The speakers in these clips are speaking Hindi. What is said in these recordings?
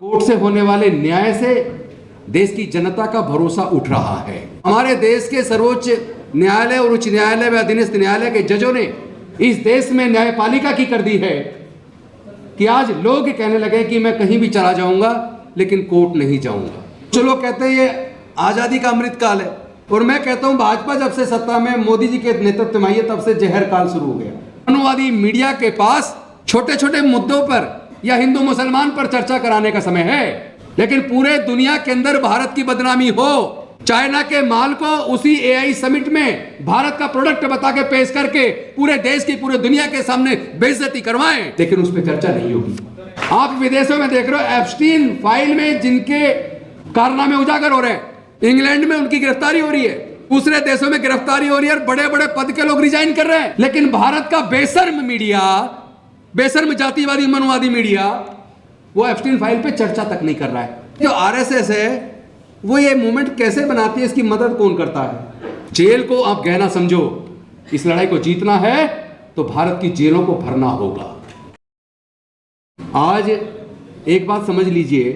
कोर्ट से होने वाले न्याय से देश की जनता का भरोसा उठ रहा है। हमारे देश के सर्वोच्च न्यायालय और उच्च न्यायालय व अधीनस्थ न्यायालय के जजों ने इस देश में न्यायपालिका की कर दी है कि आज लोग कहने लगे कि मैं कहीं भी चला जाऊंगा लेकिन कोर्ट नहीं जाऊंगा। कुछ लोग कहते हैं ये आजादी का अमृत काल है, और मैं कहता हूं भाजपा जब से सत्ता में मोदी जी के नेतृत्व में आई है तब से जहर काल शुरू हो गया। मनुवादी मीडिया के पास छोटे छोटे मुद्दों पर या हिंदू मुसलमान पर चर्चा कराने का समय है, लेकिन पूरे दुनिया के अंदर भारत की बदनामी हो, चाइना के माल को उसी एआई समिट में भारत का प्रोडक्ट बता के पेश करके पूरे देश की पूरे दुनिया के सामने बेइज्जती करवाएं, लेकिन उस पर चर्चा नहीं होगी। आप विदेशों में देख रहे हो एप्स्टीन फाइल में जिनके कारनामे उजागर हो रहे हैं, इंग्लैंड में उनकी गिरफ्तारी हो रही है, दूसरे देशों में गिरफ्तारी हो रही है और बड़े बड़े पद के लोग रिजाइन कर रहे हैं, लेकिन भारत का बेशर्म मीडिया, बेशर्म जातिवादी मनवादी मीडिया वो एप्स्टीन फाइल पे चर्चा तक नहीं कर रहा है। जो आरएसएस है वो ये मूवमेंट कैसे बनाती है, इसकी मदद कौन करता है? जेल को आप गहना समझो, इस लड़ाई को जीतना है तो भारत की जेलों को भरना होगा। आज एक बात समझ लीजिए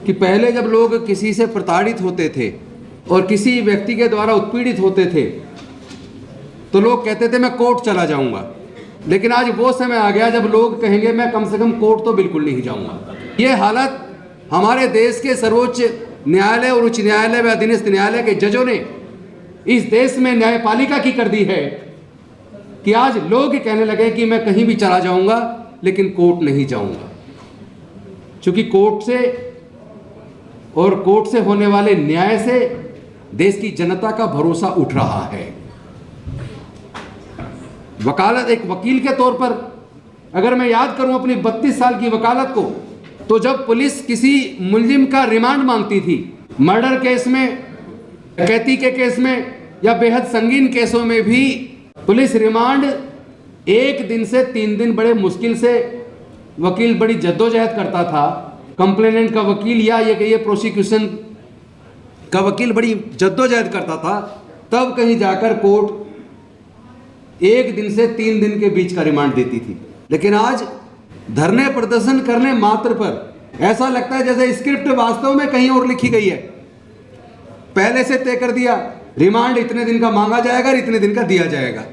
कि पहले जब लोग किसी से प्रताड़ित होते थे और किसी व्यक्ति के द्वारा उत्पीड़ित होते थे तो लोग कहते थे मैं कोर्ट चला जाऊंगा, लेकिन आज वो समय आ गया जब लोग कहेंगे मैं कम से कम कोर्ट तो बिल्कुल नहीं जाऊंगा। ये हालत हमारे देश के सर्वोच्च न्यायालय और उच्च न्यायालय व अधीनस्थ न्यायालय के जजों ने इस देश में न्यायपालिका की कर दी है कि आज लोग कहने लगे कि मैं कहीं भी चला जाऊंगा लेकिन कोर्ट नहीं जाऊंगा, क्योंकि कोर्ट से होने वाले न्याय से देश की जनता का भरोसा उठ रहा है। वकालत, एक वकील के तौर पर अगर मैं याद करूं अपनी 32 साल की वकालत को, तो जब पुलिस किसी मुलजिम का रिमांड मांगती थी, मर्डर केस में, डकैती के केस में या बेहद संगीन केसों में भी पुलिस रिमांड 1 दिन से 3 दिन बड़े मुश्किल से वकील बड़ी जद्दोजहद करता था। कंप्लेनेंट का वकील या ये कहिए प्रोसिक्यूशन का वकील बड़ी जद्दोजहद करता था, तब कहीं जाकर कोर्ट 1 दिन से 3 दिन के बीच का रिमांड देती थी। लेकिन आज धरने प्रदर्शन करने मात्र पर ऐसा लगता है जैसे स्क्रिप्ट वास्तव में कहीं और लिखी गई है, पहले से तय कर दिया रिमांड इतने दिन का मांगा जाएगा और इतने दिन का दिया जाएगा।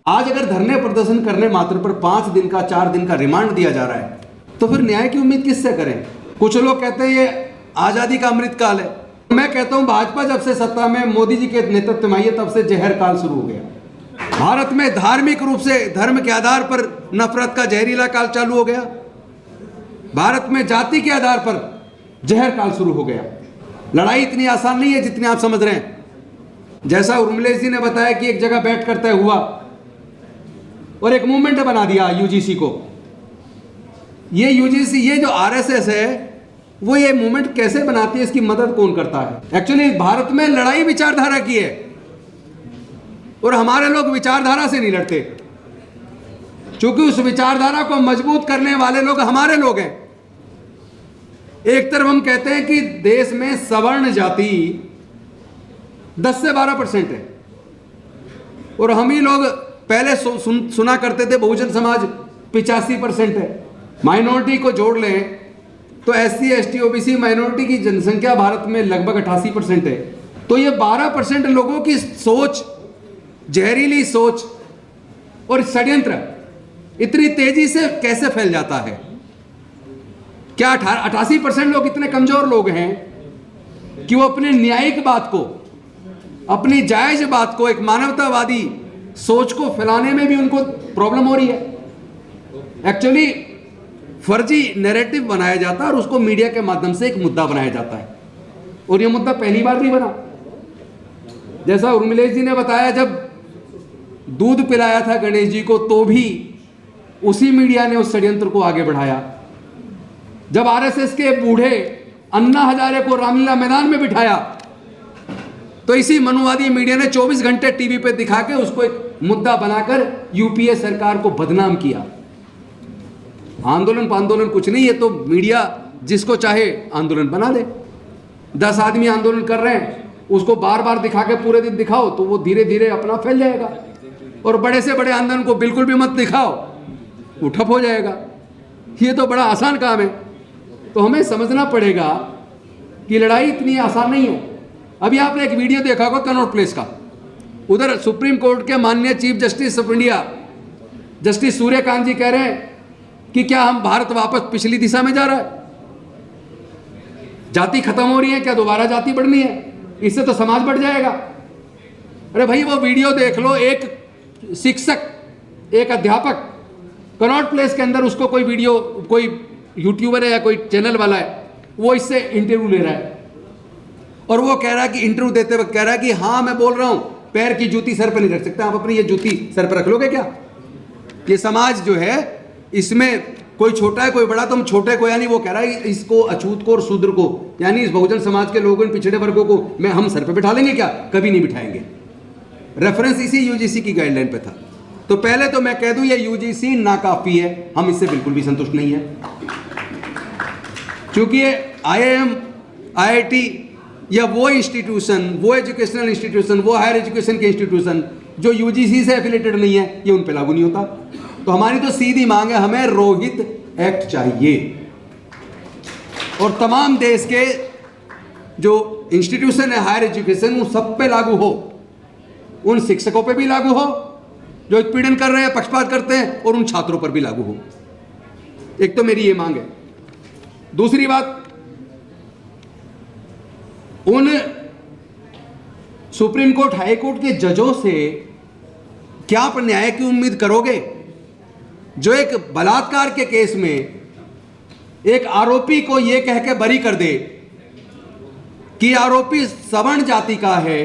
आज अगर धरने प्रदर्शन करने मात्र पर 5 दिन का 4 दिन का रिमांड दिया जा रहा है तो फिर न्याय की उम्मीद किससे करें? कुछ लोग कहते हैं ये आजादी का अमृत काल है, मैं कहता हूं भाजपा जब से सत्ता में मोदी जी के नेतृत्व में आई है तब से जहर काल शुरू हो गया। भारत में धार्मिक रूप से धर्म के आधार पर नफरत का जहरीला काल चालू हो गया, भारत में जाति के आधार पर जहर काल शुरू हो गया। लड़ाई इतनी आसान नहीं है जितनी आप समझ रहे हैं। जैसा उर्मिलेश जी ने बताया कि एक जगह बैठ कर तय हुआ और एक मूवमेंट बना दिया यूजीसी को। ये यूजीसी, ये जो आरएसएस है वो ये मूवमेंट कैसे बनाती है, इसकी मदद कौन करता है? एक्चुअली भारत में लड़ाई विचारधारा की है और हमारे लोग विचारधारा से नहीं लड़ते, क्योंकि उस विचारधारा को मजबूत करने वाले लोग हमारे लोग हैं। एक तरफ हम कहते हैं कि देश में सवर्ण जाति 10 से 12% है, और हम ही लोग पहले सुना करते थे बहुजन समाज 85% है। माइनॉरिटी को जोड़ लें तो SC ST OBC माइनॉरिटी की जनसंख्या भारत में लगभग 88% है। तो ये 12% लोगों की सोच, जहरीली सोच और षड्यंत्र इतनी तेजी से कैसे फैल जाता है? क्या 88% लोग इतने कमजोर लोग हैं कि वो अपने न्यायिक बात को, अपनी जायज बात को, एक मानवतावादी सोच को फैलाने में भी उनको प्रॉब्लम हो रही है? एक्चुअली फर्जी नैरेटिव बनाया जाता है और उसको मीडिया के माध्यम से एक मुद्दा बनाया जाता है, और ये मुद्दा पहली बार नहीं बना। जैसा उर्मिलेश जी ने बताया, जब दूध पिलाया था गणेश जी को तो भी उसी मीडिया ने उस षड्यंत्र को आगे बढ़ाया। जब आरएसएस के बूढ़े अन्ना हजारे को रामलीला मैदान में बिठाया तो इसी मनुवादी मीडिया ने 24 घंटे टीवी पे दिखा के उसको एक मुद्दा बनाकर यूपीए सरकार को बदनाम किया। आंदोलन पांदोलन कुछ नहीं है, तो मीडिया जिसको चाहे आंदोलन बना दे। 10 आदमी आंदोलन कर रहे हैं, उसको बार बार दिखा के पूरे दिन दिखाओ तो वो धीरे धीरे अपना फैल जाएगा, और बड़े से बड़े आंदोलन को बिल्कुल भी मत दिखाओ, वो ठप हो जाएगा। ये तो बड़ा आसान काम है। तो हमें समझना पड़ेगा कि लड़ाई इतनी आसान नहीं है। अभी आपने एक वीडियो देखा होगा कनॉट प्लेस का, उधर सुप्रीम कोर्ट के माननीय chief justice of India justice Suryakant ji कह रहे हैं कि क्या हम भारत वापस पिछली दिशा में जा रहा है, जाति खत्म हो रही है, क्या दोबारा जाति बढ़नी है, इससे तो समाज बढ़ जाएगा। अरे भाई वो वीडियो देख लो, एक शिक्षक, एक अध्यापक कनॉट प्लेस के अंदर, उसको कोई वीडियो, कोई यूट्यूबर है या कोई चैनल वाला है, वो इससे इंटरव्यू ले रहा है और वो कह रहा है कि इंटरव्यू देते वक्त कह रहा है कि हाँ मैं बोल रहा हूं, पैर की जूती सर पर नहीं रख सकते, आप अपनी ये जूती सर पर रख लोगे क्या? ये समाज जो है इसमें कोई छोटा है कोई बड़ा, तुम छोटे को, यानी वो कह रहा है इसको अछूत को और शूद्र को, यानी इस बहुजन समाज के लोगों, पिछड़े वर्गों को मैं हम सर पे बिठा लेंगे क्या? कभी नहीं बिठाएंगे। रेफरेंस इसी यूजीसी की गाइडलाइन पे था। तो पहले तो मैं कह दूं ये यूजीसी नाकाफी है, हम इससे बिल्कुल भी संतुष्ट नहीं है, क्योंकि ये आईआईएम, आईआईटी या वो इंस्टीट्यूशन, वो एजुकेशनल इंस्टीट्यूशन, वो हायर एजुकेशन के इंस्टीट्यूशन जो यूजीसी से एफिलेटेड नहीं है, ये उन पे लागू नहीं होता। तो हमारी तो सीधी मांग है, हमें रोहित एक्ट चाहिए और तमाम देश के जो इंस्टीट्यूशन है हायर एजुकेशन उन सब पे लागू हो, उन शिक्षकों पे भी लागू हो जो उत्पीड़न कर रहे हैं, पक्षपात करते हैं, और उन छात्रों पर भी लागू हो। एक तो मेरी ये मांग है। दूसरी बात, उन सुप्रीम कोर्ट, हाई कोर्ट के जजों से क्या आप न्याय की उम्मीद करोगे जो एक बलात्कार के केस में एक आरोपी को यह कह के बरी कर दे कि आरोपी सवर्ण जाति का है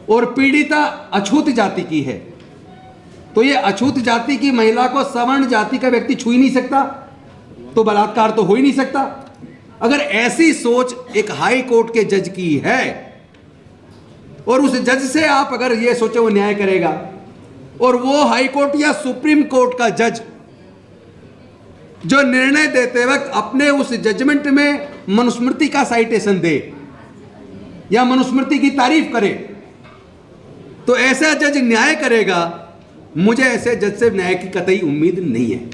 और पीड़िता अछूत जाति की है, तो ये अछूत जाति की महिला को सवर्ण जाति का व्यक्ति छू ही नहीं सकता, तो बलात्कार तो हो ही नहीं सकता। अगर ऐसी सोच एक हाई कोर्ट के जज की है और उस जज से आप अगर ये सोचे वो न्याय करेगा, और वो हाई कोर्ट या सुप्रीम कोर्ट का जज जो निर्णय देते वक्त अपने उस जजमेंट में मनुस्मृति का साइटेशन दे या मनुस्मृति की तारीफ करे, तो ऐसा जज न्याय करेगा, मुझे ऐसे जज से न्याय की कतई उम्मीद नहीं है।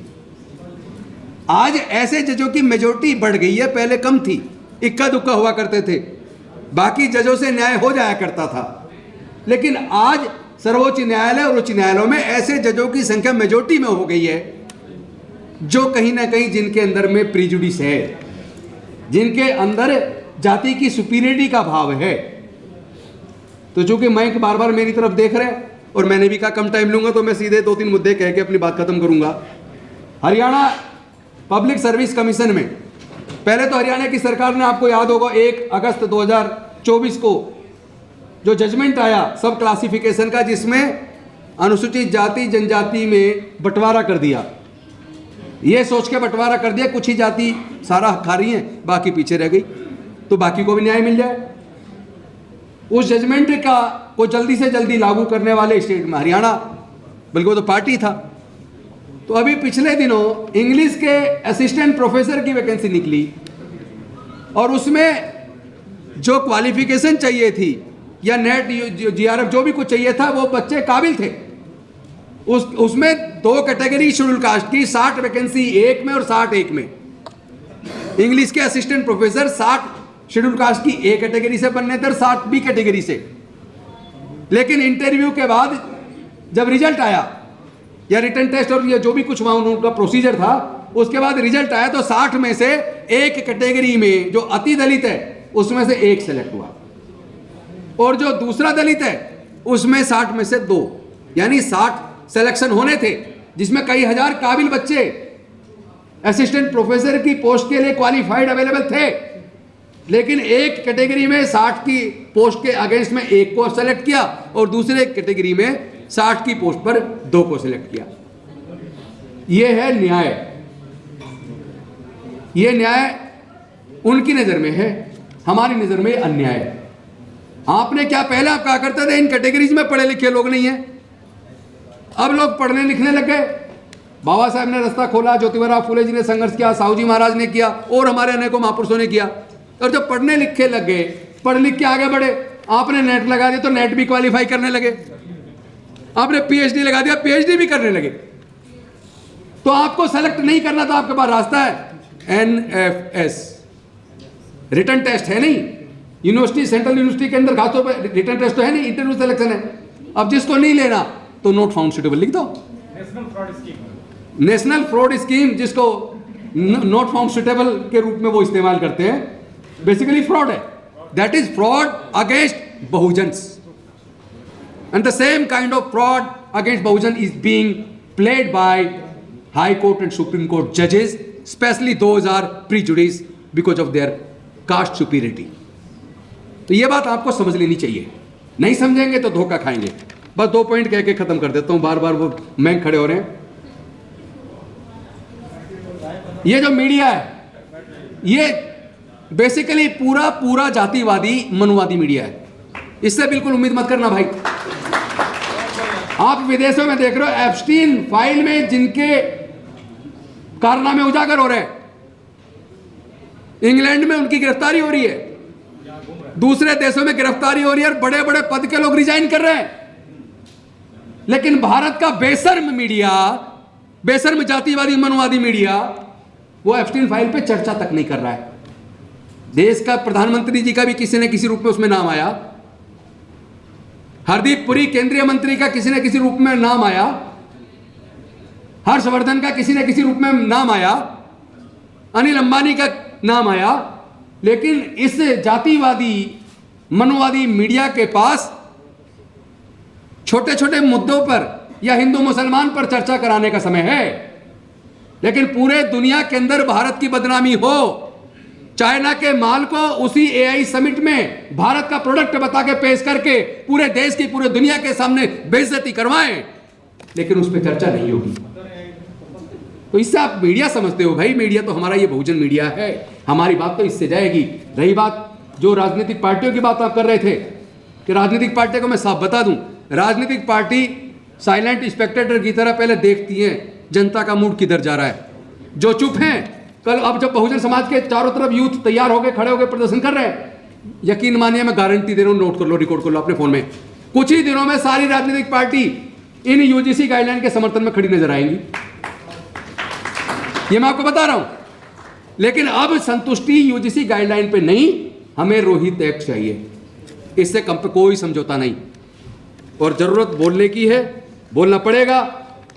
आज ऐसे जजों की मेजोरिटी बढ़ गई है, पहले कम थी, इक्का दुक्का हुआ करते थे, बाकी जजों से न्याय हो जाया करता था। लेकिन आज सर्वोच्च न्यायालय और उच्च न्यायालयों में ऐसे जजों की संख्या मेजोरिटी में हो गई है जो कहीं ना कहीं जिनके अंदर में प्रिजुडिस है, जिनके अंदर जाति की सुपीरियरिटी का भाव है। तो चूंकि माइक बार बार मेरी तरफ देख रहे हैं और मैंने भी कहा कम टाइम लूंगा, तो मैं सीधे 2-3 मुद्दे कह के अपनी बात खत्म करूंगा। हरियाणा पब्लिक सर्विस कमीशन में पहले तो हरियाणा की सरकार ने, आपको याद होगा, 1 अगस्त 2024 को जो जजमेंट आया सब क्लासिफिकेशन का, जिसमें अनुसूचित जाति जनजाति में बंटवारा कर दिया, ये सोच के बंटवारा कर दिया कुछ ही जाति सारा हक खा रही है, बाकी पीछे रह गई, तो बाकी को भी न्याय मिल जाए। उस जजमेंट का को जल्दी से जल्दी लागू करने वाले स्टेट में हरियाणा, बल्कि वो तो पार्टी था। तो अभी पिछले दिनों इंग्लिश के असिस्टेंट प्रोफेसर की वैकेंसी निकली और उसमें जो क्वालिफिकेशन चाहिए थी या नेट जीआरएफ जो भी कुछ चाहिए था, वो बच्चे काबिल थे। उसमें 2 कैटेगरी शेड्यूल कास्ट की, 60 वैकेंसी एक में और 60 एक में। इंग्लिश के असिस्टेंट प्रोफेसर 60 शेड्यूल कास्ट की ए कैटेगरी से बनने थे और 60 बी कैटेगरी से। लेकिन इंटरव्यू के बाद जब रिजल्ट आया या रिटन टेस्ट और ये जो भी कुछ वहां उनका प्रोसीजर था, उसके बाद रिजल्ट आया तो 60 में से एक कैटेगरी में जो अति दलित है उसमें से 1 सेलेक्ट हुआ और जो दूसरा दलित है उसमें 60 में से 2, यानी 60 सिलेक्शन होने थे, जिसमें कई हजार काबिल बच्चे असिस्टेंट प्रोफेसर की पोस्ट के लिए क्वालिफाइड अवेलेबल थे। लेकिन एक कैटेगरी में 60 की पोस्ट के अगेंस्ट में 1 को सेलेक्ट किया और दूसरे कैटेगरी में 60 की पोस्ट पर 2 को सिलेक्ट किया। यह है न्याय। यह न्याय उनकी नजर में है, हमारी नजर में अन्याय है। आपने क्या पहले आप कहा करते थे इन कैटेगरीज में पढ़े लिखे लोग नहीं है, अब लोग पढ़ने लिखने लग गए। बाबा साहब ने रास्ता खोला, ज्योतिबा फुले जी ने संघर्ष किया, साहू जी महाराज ने किया और हमारे अनेकों महापुरुषों ने किया। और जब पढ़ने लिखे लग गए, पढ़ लिख के आगे बढ़े, आपने नेट लगा दिया तो नेट भी क्वालिफाई करने लगे, आपने पीएचडी लगा दिया, पीएचडी भी करने लगे। तो आपको सेलेक्ट नहीं करना था, आपके पास रास्ता है, NFS रिटर्न टेस्ट है नहीं, यूनिवर्सिटी सेंट्रल यूनिवर्सिटी के अंदर खासतौर पर रिटर्न टेस्ट तो है नहीं, इंटरव्यू सिलेक्शन है। अब जिसको नहीं लेना तो नॉट फाउंड सुटेबल लिख दो। नेशनल फ्रॉड स्कीम जिसको नॉट फाउंड सुटेबल के रूप में वो इस्तेमाल करते हैं, बेसिकली फ्रॉड है। That is fraud against Bahujans, and the same kind of fraud against Bahujan is being played by High Court and Supreme Court judges, especially those are prejudiced because of their caste superiority. तो ये बात आपको समझ लेनी चाहिए, नहीं समझेंगे तो धोखा खाएंगे। बस 2 पॉइंट कह के खत्म कर देता हूं, बार बार वो महंग खड़े हो रहे हैं। ये जो मीडिया है ये बेसिकली पूरा जातिवादी मनुवादी मीडिया है, इससे बिल्कुल उम्मीद मत करना भाई। आप विदेशों में देख रहे हो, एप्स्टीन फाइल में जिनके कारनामे उजागर हो रहे हैं, इंग्लैंड में उनकी गिरफ्तारी हो रही है, दूसरे देशों में गिरफ्तारी हो रही है और बड़े बड़े पद के लोग रिजाइन कर रहे हैं। लेकिन भारत का बेशर्म मीडिया, बेशर्म जातिवादी मनवादी मीडिया, वो एप्स्टीन फाइल पे चर्चा तक नहीं कर रहा है। देश का प्रधानमंत्री जी का भी किसी न किसी रूप में उसमें नाम आया, हरदीप पुरी केंद्रीय मंत्री का किसी न किसी रूप में नाम आया, हर्षवर्धन का किसी न किसी रूप में नाम आया, अनिल अंबानी का नाम आया। लेकिन इस जातिवादी मनवादी मीडिया के पास छोटे छोटे मुद्दों पर या हिंदू मुसलमान पर चर्चा कराने का समय है, लेकिन पूरे दुनिया के अंदर भारत की बदनामी हो, चाइना के माल को उसी AI समिट में भारत का प्रोडक्ट बता के पेश करके पूरे देश की पूरे दुनिया के सामने बेइज्जती करवाएं, लेकिन उस पर चर्चा नहीं होगी। तो इससे आप मीडिया समझते हो भाई, मीडिया तो हमारा ये बहुजन मीडिया है, हमारी बात तो इससे जाएगी। रही बात जो राजनीतिक पार्टियों की बात आप कर रहे थे, कि राजनीतिक पार्टियों को मैं साफ बता दूं, राजनीतिक पार्टी साइलेंट स्पेक्टेटर की तरह पहले देखती है जनता का मूड किधर जा रहा है। जो चुप हैं, कल अब जब बहुजन समाज के चारों तरफ यूथ तैयार होकर खड़े होकर प्रदर्शन कर रहे हैं, यकीन मानिए मैं गारंटी दे रहा हूं, नोट कर लो, रिकॉर्ड कर लो अपने फोन में, कुछ ही दिनों में सारी राजनीतिक पार्टी इन UGC गाइडलाइन के समर्थन में खड़ी नजर आएंगी। ये मैं आपको बता रहा हूं। लेकिन अब संतुष्टि UGC गाइडलाइन पे नहीं, हमें रोहित एक्ट चाहिए, इससे कम पे कोई समझौता नहीं। और जरूरत बोलने की है, बोलना पड़ेगा।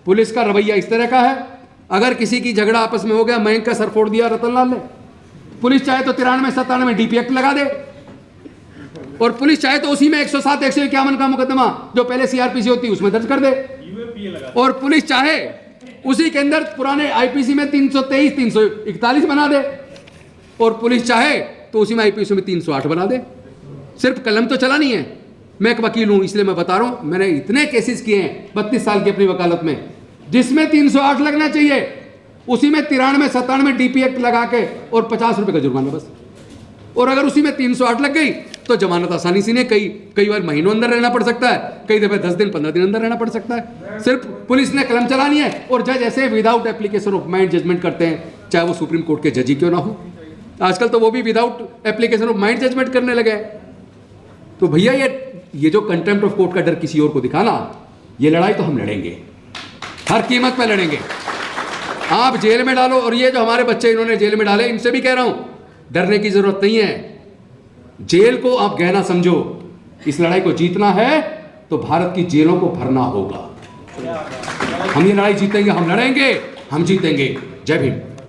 पुलिस का रवैया इस तरह का है, अगर किसी की झगड़ा आपस में हो गया, मयंक का सर फोड़ दिया रतनलाल ने, पुलिस चाहे तो 93-97 DP एक्ट लगा दे, और पुलिस चाहे तो उसी में 107-151 का मुकदमा जो पहले CRPC होती है उसमें दर्ज कर दे, और पुलिस चाहे उसी के अंदर पुराने IPC में 323-341 बना दे, और पुलिस चाहे तो उसी में IPC में 308 बना दे। सिर्फ कलम तो चला नहीं है। मैं एक वकील हूं इसलिए मैं बता रहा हूं, मैंने इतने केसेस किए हैं 32 साल की अपनी वकालत में, जिसमें 308 लगना चाहिए उसी में 93-97 DP एक्ट लगा के और 50 रुपए का जुर्माना बस। और अगर उसी में 308 लग गई तो जमानत आसानी से नहीं, कई बार महीनों अंदर रहना पड़ सकता है, कई दफे 10 दिन 15 दिन अंदर रहना पड़ सकता है। सिर्फ पुलिस ने कलम चलानी है, और जज ऐसे without application of mind judgement करते हैं, चाहे वो सुप्रीम कोर्ट के जज ही क्यों ना हो। आजकल तो वो भी without application of mind judgement करने लगे। तो भैया ये जो कंटेम्प्ट ऑफ कोर्ट का डर किसी और को दिखाना, ये लड़ाई तो हम लड़ेंगे, हर कीमत पे लड़ेंगे। आप जेल में डालो, और ये जो हमारे बच्चे इन्होंने जेल में डाले, इनसे भी कह रहा हूं, डरने की जरूरत नहीं है। जेल को आप गहना समझो, इस लड़ाई को जीतना है तो भारत की जेलों को भरना होगा। हम ये लड़ाई जीतेंगे, हम लड़ेंगे, हम जीतेंगे। जय भीम।